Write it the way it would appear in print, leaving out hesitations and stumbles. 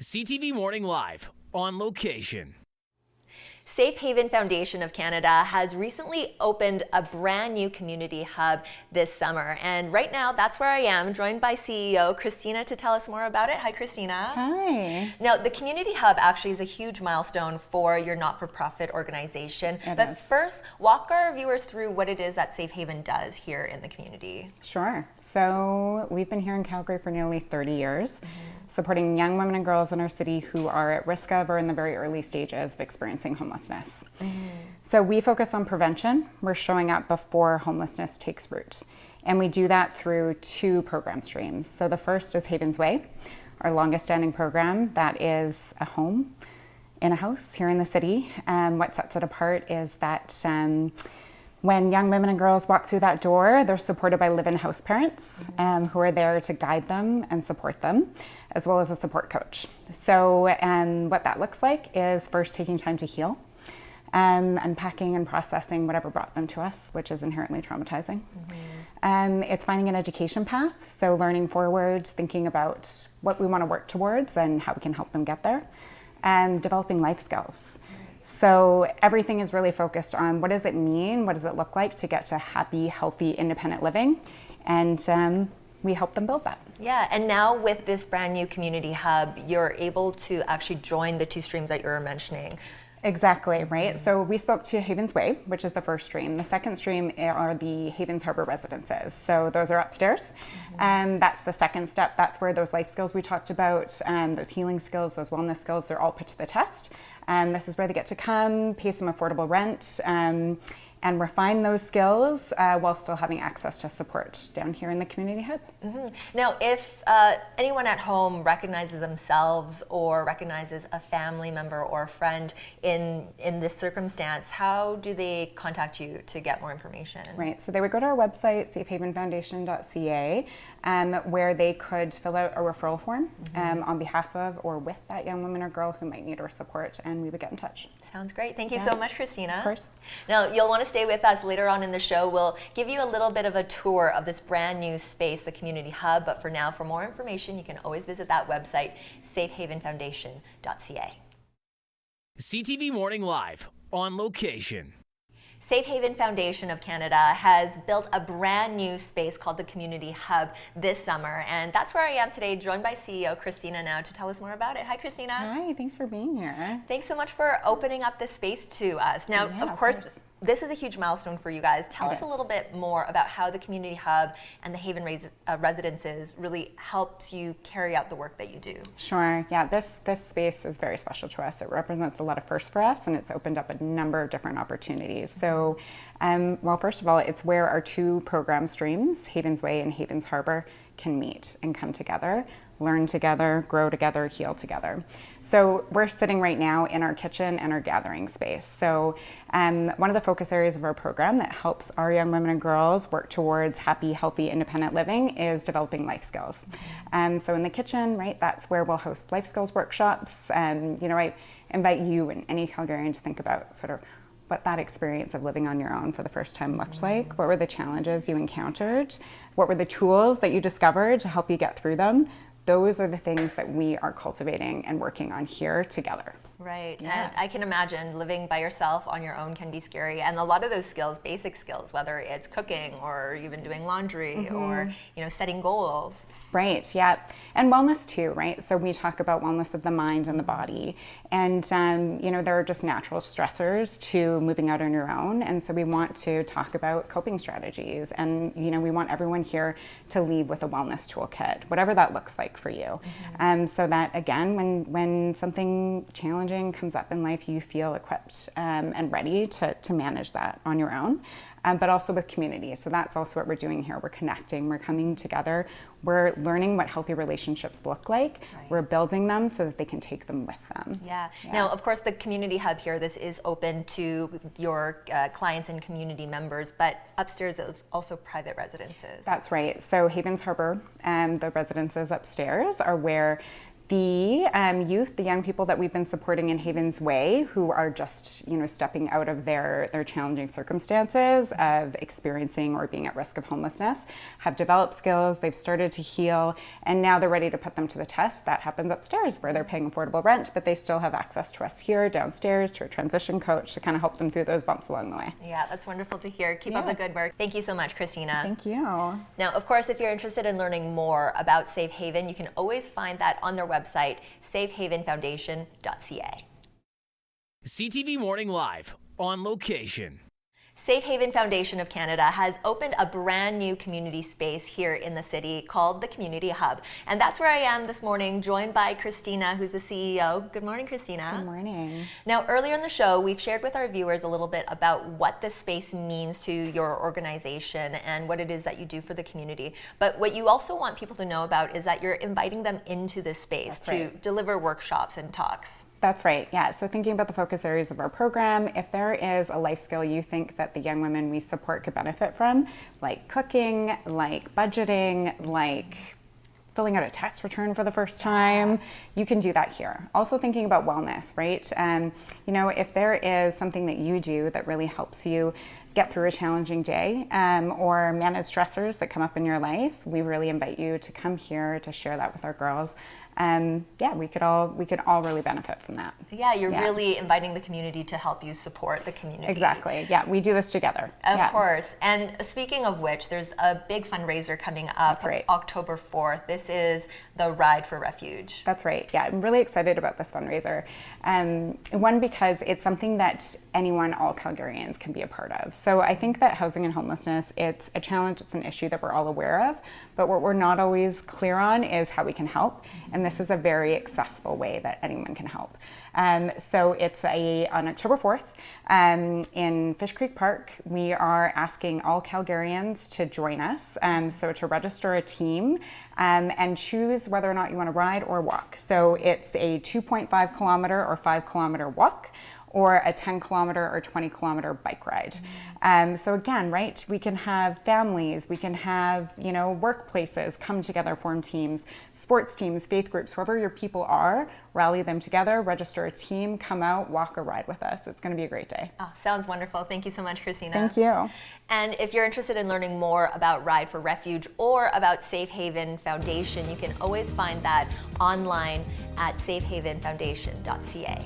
CTV Morning Live, on location. Safe Haven Foundation of Canada has recently opened a brand new community hub this summer. And right now, that's where I am, joined by CEO Christina to tell us more about it. Hi, Christina. Hi. Now, the community hub actually is a huge milestone for your not-for-profit organization. But first, walk our viewers through what it is that Safe Haven does here in the community. Sure. So we've been here in Calgary for nearly 30 years, supporting young women and girls in our city who are at risk of or in the very early stages of experiencing homelessness. So we focus on prevention. We're showing up before homelessness takes root. And we do that through two program streams. So the first is Haven's Way, our longest standing program that is a home in a house here in the city. What sets it apart is that when young women and girls walk through that door, they're supported by live-in house parents who are there to guide them and support them, as well as a support coach. So what that looks like is first taking time to heal, unpacking and processing whatever brought them to us, which is inherently traumatizing. It's finding an education path, so learning forward, thinking about what we want to work towards and how we can help them get there, and developing life skills. So everything is really focused on what does it mean, what does it look like to get to happy, healthy, independent living, and we help them build that. Yeah, and now with this brand new community hub, you're able to actually join the two streams that you were mentioning. Exactly, right? So we spoke to Haven's Way, which is the first stream. The second stream are the Havens Harbour residences. So those are upstairs. And that's the second step. That's where those life skills we talked about, those healing skills, those wellness skills, they're all put to the test. And this is where they get to come, pay some affordable rent, and refine those skills while still having access to support down here in the community hub. Now, if anyone at home recognizes themselves or recognizes a family member or a friend in this circumstance, how do they contact you to get more information? Right, so they would go to our website, safehavenfoundation.ca, where they could fill out a referral form on behalf of or with that young woman or girl who might need our support, and we would get in touch. Sounds great. Thank you so much, Christina. Of course. Now, you'll want to stay with us later on in the show. We'll give you a little bit of a tour of this brand new space, the Community Hub. But for now, for more information, you can always visit that website, safehavenfoundation.ca. CTV Morning Live, on location. Safe Haven Foundation of Canada has built a brand new space called the Community Hub this summer, and that's where I am today, joined by CEO Christina now to tell us more about it. Hi, Christina. Hi, thanks for being here. Thanks so much for opening up this space to us. Now, Yeah, of course, this is a huge milestone for you guys. Tell us a little bit more about how the Community Hub and the Haven Residences really helps you carry out the work that you do. Sure, yeah, this space is very special to us. It represents a lot of firsts for us, and it's opened up a number of different opportunities. So, well, first of all, it's where our two program streams, Haven's Way and Havens Harbour, can meet and come together, learn together, grow together, heal together. So we're sitting right now in our kitchen and our gathering space. So one of the focus areas of our program that helps our young women and girls work towards happy, healthy, independent living is developing life skills. And so in the kitchen, right, that's where we'll host life skills workshops. And, you know, I invite you and any Calgarian to think about sort of what that experience of living on your own for the first time looked like. What were the challenges you encountered? What were the tools that you discovered to help you get through them? Those are the things that we are cultivating and working on here together. Right, Yeah. and I can imagine living by yourself on your own can be scary, and a lot of those skills, basic skills, whether it's cooking or even doing laundry or, you know, setting goals. Right, yeah. And wellness too, right? So we talk about wellness of the mind and the body. And, you know, there are just natural stressors to moving out on your own. And so we want to talk about coping strategies. And, you know, we want everyone here to leave with a wellness toolkit, whatever that looks like for you. So that, again, when something challenging comes up in life, you feel equipped and ready to manage that on your own. But also with community. So that's also what we're doing here. We're connecting, we're coming together, we're learning what healthy relationships look like. Right. We're building them so that they can take them with them. Yeah. Now, of course, the Community Hub here, this is open to your clients and community members, but upstairs is also private residences. That's right. So Havens Harbour and the residences upstairs are where the youth, the young people that we've been supporting in Haven's Way, who are just, stepping out of their challenging circumstances of experiencing or being at risk of homelessness, have developed skills, they've started to heal, and now they're ready to put them to the test. That happens upstairs where they're paying affordable rent, but they still have access to us here downstairs, to a transition coach to kind of help them through those bumps along the way. Yeah, that's wonderful to hear. Keep up the good work. Thank you so much, Christina. Thank you. Now, of course, if you're interested in learning more about Safe Haven, you can always find that on their website, safehavenfoundation.ca. CTV Morning Live, on location. Safe Haven Foundation of Canada has opened a brand new community space here in the city called the Community Hub. And that's where I am this morning, joined by Christina, who's the CEO. Good morning, Christina. Good morning. Now, earlier in the show, we've shared with our viewers a little bit about what this space means to your organization and what it is that you do for the community. But what you also want people to know about is that you're inviting them into this space to deliver workshops and talks. That's right, yeah. So thinking about the focus areas of our program, if there is a life skill you think that the young women we support could benefit from, like cooking, like budgeting, like filling out a tax return for the first time, you can do that here. Also thinking about wellness, right? If there is something that you do that really helps you get through a challenging day or manage stressors that come up in your life, we really invite you to come here to share that with our girls. We could all really benefit from that. Yeah, you're really inviting the community to help you support the community. Exactly. Yeah, we do this together. Of course. And speaking of which, there's a big fundraiser coming up October 4th. This is the Ride for Refuge. That's right. Yeah, I'm really excited about this fundraiser. One, because it's something that anyone, all Calgarians, can be a part of. So I think that housing and homelessness, it's a challenge, it's an issue that we're all aware of, but what we're not always clear on is how we can help. And this is a very accessible way that anyone can help. So it's on October 4th in Fish Creek Park. We are asking all Calgarians to join us, so to register a team and choose whether or not you want to ride or walk. So it's a 2.5 kilometer or 5 kilometer walk, or a 10 kilometer or 20 kilometer bike ride. So again, right, we can have families, we can have, workplaces come together, form teams, sports teams, faith groups, whoever your people are, rally them together, register a team, come out, walk or ride with us. It's gonna be a great day. Oh, sounds wonderful. Thank you so much, Christina. Thank you. And if you're interested in learning more about Ride for Refuge or about Safe Haven Foundation, you can always find that online at safehavenfoundation.ca.